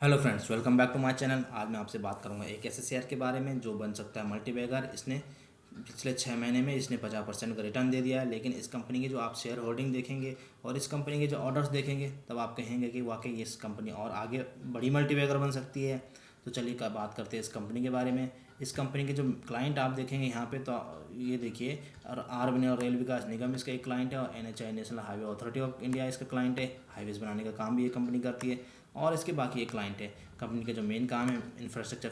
Hello friends, welcome back to my channel. आज मैं आपसे बात करूंगा एक ऐसे शेयर के बारे में जो बन सकता है मल्टीबैगर। इसने पिछले 6 महीने में इसने 50% का रिटर्न दे दिया है। लेकिन इस कंपनी की जो आप शेयर होल्डिंग देखेंगे और इस कंपनी के जो ऑर्डर्स देखेंगे तब आप कहेंगे कि वाकई इस कंपनी और आगे बड़ी मल्टीबैगर बन सकती है। तो चलिए का बात करते हैं इस कंपनी के बारे में। इस कंपनी के जो क्लाइंट आप देखेंगे यहाँ पे, तो ये देखिए, और आर्मी और रेल विकास निगम इसका एक क्लाइंट है, और NHAI national highway authority of India इसका क्लाइंट है। हाईवेज बनाने का काम भी ये कंपनी करती है। और इसके बाकी एक क्लाइंट है। कंपनी के जो मेन काम है इंफ्रास्ट्रक्चर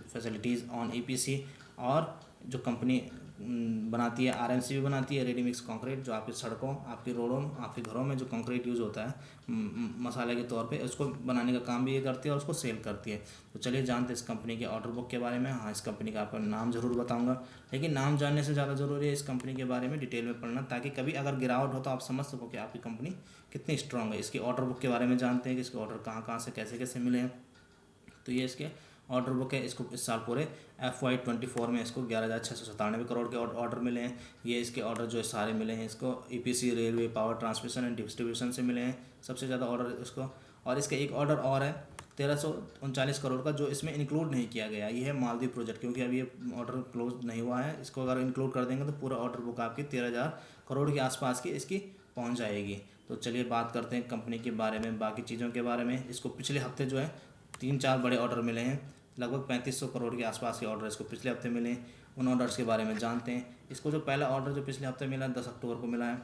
फैसिलिटीज़ ऑन EPC। और जो कंपनी बनाती है RMC भी बनाती है, रेडी मिक्स कंक्रीट, जो आपकी सड़कों, आपकी रोडों, आपके घरों में जो कंक्रीट यूज़ होता है मसाले के तौर पे, उसको बनाने का काम भी ये करती है और उसको सेल करती है। तो चलिए जानते हैं इस कंपनी के ऑर्डर बुक के बारे में। हाँ, इस कंपनी का आपको नाम ज़रूर बताऊंगा, लेकिन नाम जानने से ज़्यादा ज़रूरी है इस कंपनी के बारे में डिटेल में पढ़ना, ताकि कभी अगर गिरावट हो तो आप समझ सको कि आपकी कंपनी कितनी स्ट्रांग है। इसकी ऑर्डर बुक के बारे में जानते हैं कि इसके ऑर्डर कहाँ कहाँ से कैसे कैसे मिले हैं। तो ये इसके ऑर्डर बुक है। इसको इस साल पूरे FY24 में इसको 11,697 करोड़ के ऑर्डर मिले हैं। ये इसके ऑर्डर जो सारे मिले हैं इसको EPC, railway, power transmission and distribution से मिले हैं सबसे ज़्यादा ऑर्डर इसको। और इसका एक ऑर्डर और है 1339 करोड़ का, जो इसमें इंक्लूड नहीं किया गया। ये है मालदीव प्रोजेक्ट, क्योंकि अभी ये ऑर्डर क्लोज नहीं हुआ है। इसको अगर इंक्लूड कर देंगे तो पूरा ऑर्डर बुक आपकी 13,000 करोड़ के आसपास की इसकी पहुंच जाएगी। तो चलिए बात करते हैं कंपनी के बारे में, बाकी चीज़ों के बारे में। इसको पिछले हफ्ते जो है 3-4 बड़े ऑर्डर मिले हैं। लगभग 3500 करोड़ के आसपास के ऑर्डर इसको पिछले हफ्ते मिले हैं। उन ऑर्डर्स के बारे में जानते हैं। इसको जो पहला ऑर्डर जो पिछले हफ्ते मिला 10 अक्टूबर को मिला है।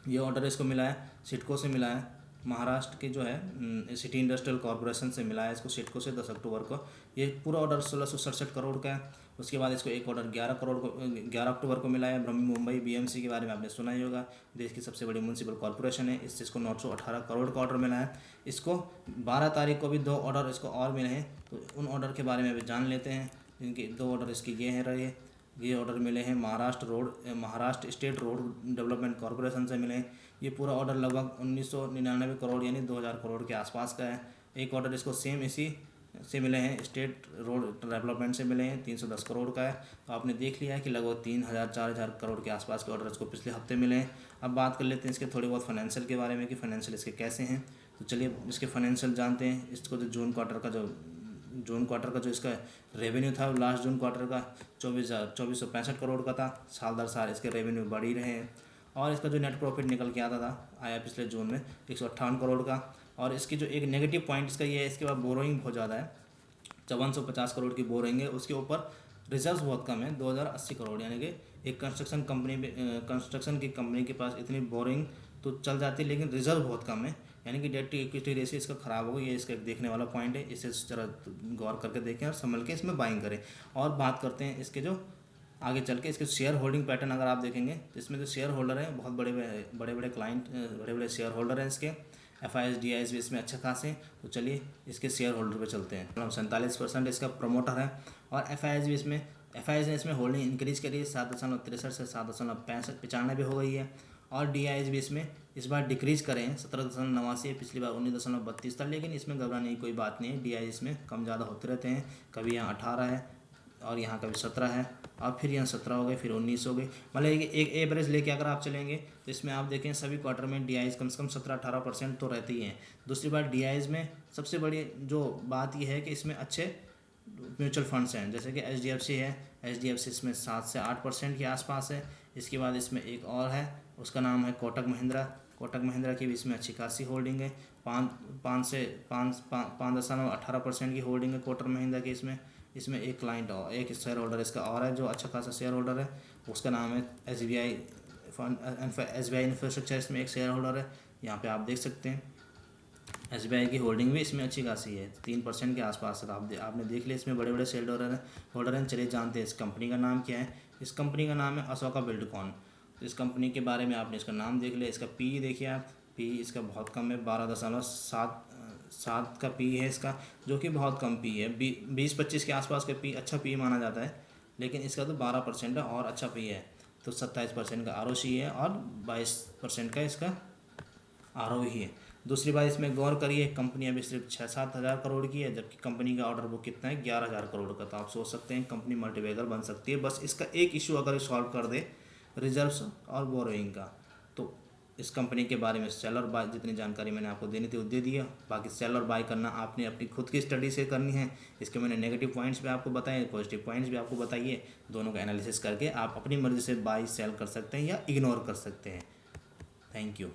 ये ऑर्डर इसको मिला है सिडको से मिला है, महाराष्ट्र के जो है सिटी इंडस्ट्रियल कॉरपोरेशन से मिला है इसको, सिडको से 10 अक्टूबर को। ये पूरा ऑर्डर 1667 करोड़ का है। उसके बाद इसको एक ऑर्डर 11 अक्टूबर को मिला है ब्रह्मी मुंबई BMC के बारे में आपने सुना ही होगा। देश की सबसे बड़ी म्यूनसिपल कॉरपोरेशन है। इससे इसको 918 करोड़ का ऑर्डर मिला है। इसको 12 तारीख को भी 2 ऑर्डर इसको और मिले हैं। तो उन ऑर्डर के बारे में भी जान लेते हैं। इनके 2 ऑर्डर इसके ये हैं रहे। ये ऑर्डर मिले हैं Maharashtra state road development corporation से मिले हैं। ये पूरा ऑर्डर लगभग 1999 करोड़ यानी 2000 करोड़ के आसपास का है। एक ऑर्डर इसको सेम इसी से मिले हैं, स्टेट रोड डेवलपमेंट से मिले हैं, 310 करोड़ का है। तो आपने देख लिया है कि लगभग 3000-4000 करोड़ के आसपास के ऑर्डर इसको पिछले हफ्ते मिले हैं। अब बात कर लेते हैं इसके थोड़ी बहुत फाइनेंशियल के बारे में कि फाइनेंशियल इसके कैसे हैं। तो चलिए इसके फाइनेंशियल जानते हैं। इसको जो जून क्वार्टर का जो इसका रेवेन्यू था लास्ट जून क्वार्टर का 2465 करोड़ का था। साल दर साल इसके रेवेन्यू बढ़ ही रहे हैं। और इसका जो नेट प्रॉफिट निकल के आता था आया पिछले जून में 158 करोड़ का। और इसकी जो एक नेगेटिव पॉइंट इसका ये है, इसके बाद बोरोइंग बहुत ज़्यादा है, 5450 करोड़ की बोरोइंग है। उसके ऊपर रिजर्व बहुत कम है, 2080 करोड़, यानी कि एक कंस्ट्रक्शन की कंपनी के पास इतनी बोरिंग तो चल जाती है, लेकिन रिजर्व बहुत कम है, यानी कि डेट टू इक्विटी रेशियो इसका ख़राब होगा। ये इसका एक देखने वाला पॉइंट है। इसे जरा गौर करके देखें और संभल के इसमें बाइंग करें। और बात करते हैं इसके जो आगे चल के इसके शेयर होल्डिंग पैटर्न अगर आप देखेंगे तो इसमें जो शेयर होल्डर हैं बहुत बड़े बड़े क्लाइंट, बड़े बड़े शेयर होल्डर हैं इसके। FIS DIS भी इसमें अच्छे खासे हैं। तो चलिए इसके शेयर होल्डर पे चलते हैं। 47% इसका प्रमोटर है। और FIS ने इसमें होल्डिंग इंक्रीज करी है 7.63 से 7.95 हो गई है। और DIS भी इसमें इस बार डिक्रीज करें हैं, 17.89, पिछली बार 19.32 था। लेकिन इसमें घबराने की कोई बात नहीं है। DIS में कम ज़्यादा होते रहते हैं, कभी यहाँ 18 है और यहाँ कभी 17 है, और फिर यहाँ 17 हो गए, फिर 19 हो गए। मतलब एक एवरेज लेके अगर आप चलेंगे तो इसमें आप देखें सभी क्वार्टर में DIS कम से कम 17-18% तो रहती ही हैं। दूसरी बात DIS में सबसे बड़ी जो बात यह है कि इसमें अच्छे म्यूचुअल फंड्स हैं, जैसे कि HDFC है। HDFC इसमें 7 से 8% के आसपास है। इसके बाद इसमें एक और है, उसका नाम है कोटक महिंद्रा। कोटक महिंद्रा की भी इसमें अच्छी खासी होल्डिंग है, 5.18% की होल्डिंग है कोटक महिंद्रा की। इसमें एक क्लाइंट और एक शेयर होल्डर इसका और है जो अच्छा खासा शेयर होल्डर है, उसका नाम है SBI इंफ्रास्ट्रक्चर। इसमें एक शेयर होल्डर है, यहाँ पे आप देख सकते हैं। SBI की होल्डिंग भी इसमें अच्छी खासी है, 3% के आसपास है। तो आपने देख लिया इसमें बड़े बड़े शेयर होल्डर हैं। चलिए जानते हैं इस कंपनी का नाम क्या है। इस कंपनी का नाम है अशोका बिल्डकॉन। तो इस कंपनी के बारे में आपने इसका नाम देख लिया। इसका PE देखिए आप, PE इसका बहुत कम है, 12.7 का PE है इसका, जो कि बहुत कम PE है। 20-25 के आसपास का PE अच्छा PE माना जाता है, लेकिन इसका तो 12% है और अच्छा PE है। तो 27% का ROC है और 22% का इसका ROE है। दूसरी बात इसमें गौर करिए, कंपनी अभी सिर्फ 6-7 हज़ार करोड़ की है, जबकि कंपनी का ऑर्डर बुक कितना है, 11,000 करोड़ का। तो आप सोच सकते हैं कंपनी मल्टीबैगर बन सकती है। बस इसका एक इशू अगर सॉल्व कर दे, रिजर्व्स और बोरोइंग का, तो इस कंपनी के बारे में सेल और बाय जितनी जानकारी मैंने आपको देनी थी वो दे दिया। बाकी सेल और बाय करना आपने अपनी खुद की स्टडी से करनी है। इसके मैंने नेगेटिव पॉइंट्स भी आपको बताए, पॉजिटिव पॉइंट्स भी आपको बताइए। दोनों का एनालिसिस करके आप अपनी मर्ज़ी से बाय सेल कर सकते हैं या इग्नोर कर सकते हैं। Thank you.